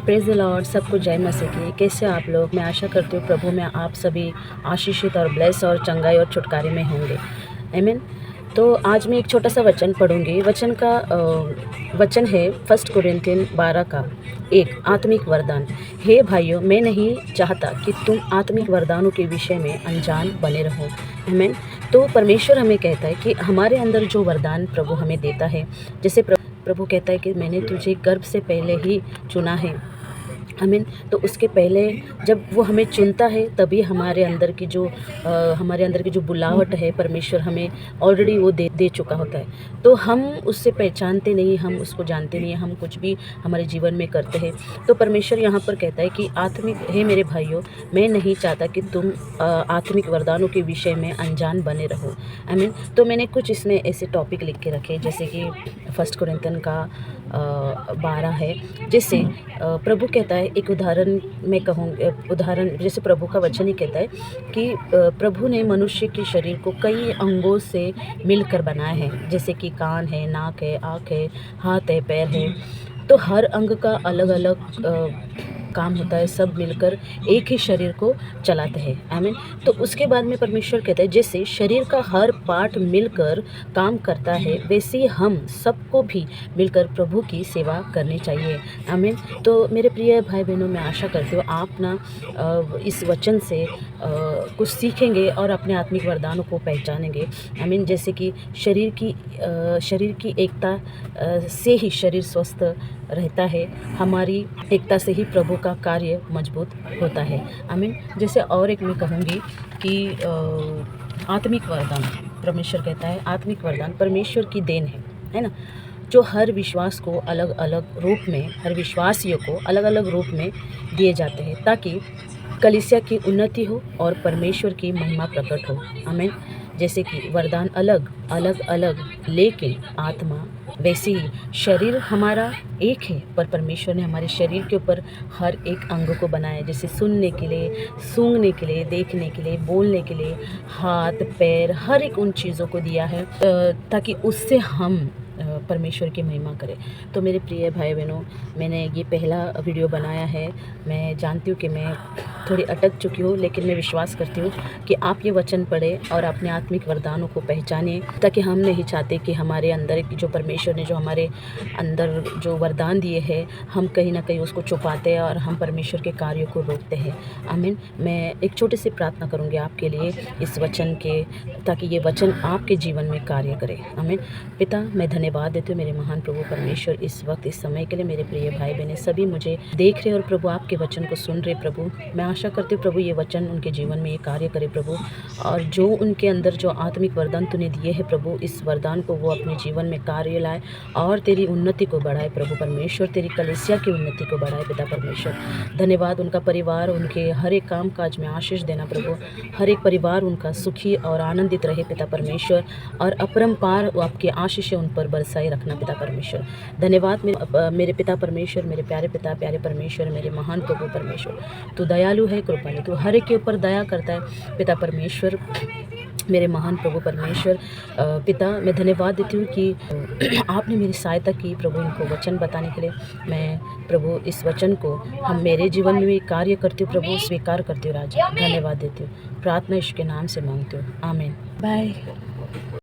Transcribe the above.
Praise the Lord. सबको जय मसीह की। कैसे आप लोग? मैं आशा करती हूँ प्रभु में आप सभी आशीषित और ब्लेस और चंगाई और छुटकारे में होंगे। आमीन। तो आज मैं एक छोटा सा वचन पढ़ूंगी। वचन है 1 कोरिन्थियन 12 का 1 आत्मिक वरदान। हे भाइयों, मैं नहीं चाहता कि तुम आत्मिक वरदानों के विषय में अनजान बने रहो। आमीन। तो परमेश्वर हमें कहता है कि हमारे अंदर जो वरदान प्रभु हमें देता है, जैसे प्रभु कहता है कि मैंने तुझे गर्भ से पहले ही चुना है। आमीन। तो उसके पहले जब वो हमें चुनता है तभी हमारे अंदर की जो बुलाहट है परमेश्वर हमें ऑलरेडी वो दे चुका होता है। तो हम उससे पहचानते नहीं, हम उसको जानते नहीं, हम कुछ भी हमारे जीवन में करते हैं। तो परमेश्वर यहाँ पर कहता है कि हे मेरे भाइयों, मैं नहीं चाहता कि तुम आत्मिक वरदानों के विषय में अनजान बने रहो। आमीन। तो मैंने कुछ इसमें ऐसे टॉपिक लिख के रखे, जैसे कि 1 कोरिन्थियन का 12 है। जैसे प्रभु कहता है, एक उदाहरण मैं कहूँगी, उदाहरण जैसे प्रभु का वचन ही कहता है कि प्रभु ने मनुष्य के शरीर को कई अंगों से मिलकर बनाया है, जैसे कि कान है, नाक है, आँख है, हाथ है, पैर है। तो हर अंग का अलग अलग काम होता है, सब मिलकर एक ही शरीर को चलाते हैं। आमीन। तो उसके बाद में परमेश्वर कहता है, जैसे शरीर का हर पार्ट मिलकर काम करता है, वैसे ही हम सबको भी मिलकर प्रभु की सेवा करनी चाहिए। आमीन। तो मेरे प्रिय भाई बहनों, मैं आशा करती हूँ आप ना इस वचन से कुछ सीखेंगे और अपने आत्मिक वरदानों को पहचानेंगे। आमीन। जैसे कि शरीर की एकता से ही शरीर स्वस्थ रहता है, हमारी एकता से ही प्रभु का कार्य मजबूत होता है। आमीन। जैसे और एक मैं कहूँगी कि आत्मिक वरदान, परमेश्वर कहता है आत्मिक वरदान परमेश्वर की देन है ना, जो हर विश्वासियों को अलग अलग रूप में दिए जाते हैं, ताकि कलीसिया की उन्नति हो और परमेश्वर की महिमा प्रकट हो। आमीन। जैसे कि वरदान अलग लेकिन आत्मा वैसे ही। शरीर हमारा एक है, पर परमेश्वर ने हमारे शरीर के ऊपर हर एक अंग को बनाया, जैसे सुनने के लिए, सूंघने के लिए, देखने के लिए, बोलने के लिए, हाथ पैर, हर एक उन चीज़ों को दिया है ताकि उससे हम परमेश्वर की महिमा करें। तो मेरे प्रिय भाई बहनों, मैंने ये पहला वीडियो बनाया है। मैं जानती हूँ कि मैं थोड़ी अटक चुकी हूँ, लेकिन मैं विश्वास करती हूँ कि आप ये वचन पढ़ें और अपने आत्मिक वरदानों को पहचानें, ताकि हम नहीं चाहते कि हमारे अंदर जो परमेश्वर ने जो हमारे अंदर जो वरदान दिए हैं, हम कहीं ना कहीं उसको छुपाते हैं और हम परमेश्वर के कार्यों को रोकते हैं। आमीन। मैं एक छोटी सी प्रार्थना करूँगी आपके लिए इस वचन के, ताकि ये वचन आपके जीवन में कार्य करे। आमीन। पिता, मैं धन्यवाद देती हूँ मेरे महान प्रभु परमेश्वर, इस वक्त इस समय के लिए। मेरे प्रिय भाई बहनें सभी मुझे देख रहे और प्रभु आपके वचन को सुन रहे प्रभु, मैं आशा करती हूँ प्रभु ये वचन उनके जीवन में ये कार्य करे प्रभु, और जो उनके अंदर जो आत्मिक वरदान तूने दिए हैं प्रभु, इस वरदान को वो अपने जीवन में कार्य लाए और तेरी उन्नति को बढ़ाए प्रभु परमेश्वर, तेरी कलीसिया की उन्नति को बढ़ाए पिता परमेश्वर। धन्यवाद। उनका परिवार, उनके हर एक काम काज में आशीष देना प्रभु, हर एक परिवार उनका सुखी और आनंदित रहे पिता परमेश्वर, और अपरंपार आपकी आशीष उन पर बरसाए रखना पिता परमेश्वर। धन्यवाद मेरे पिता परमेश्वर, मेरे प्यारे पिता, प्यारे परमेश्वर, मेरे महान प्रभु परमेश्वर। तू दयालु है, कृपालु, तू हर एक के ऊपर दया करता है पिता परमेश्वर, मेरे महान प्रभु परमेश्वर। पिता, मैं धन्यवाद देती हूँ कि आपने मेरी सहायता की प्रभु इनको वचन बताने के लिए। मैं प्रभु इस वचन को हम मेरे जीवन में भी कार्य करती हूँ प्रभु, स्वीकार करती हूँ राजा। धन्यवाद देती हूँ, प्रार्थना यीशु के नाम से मांगती हूँ। आमीन। बाय।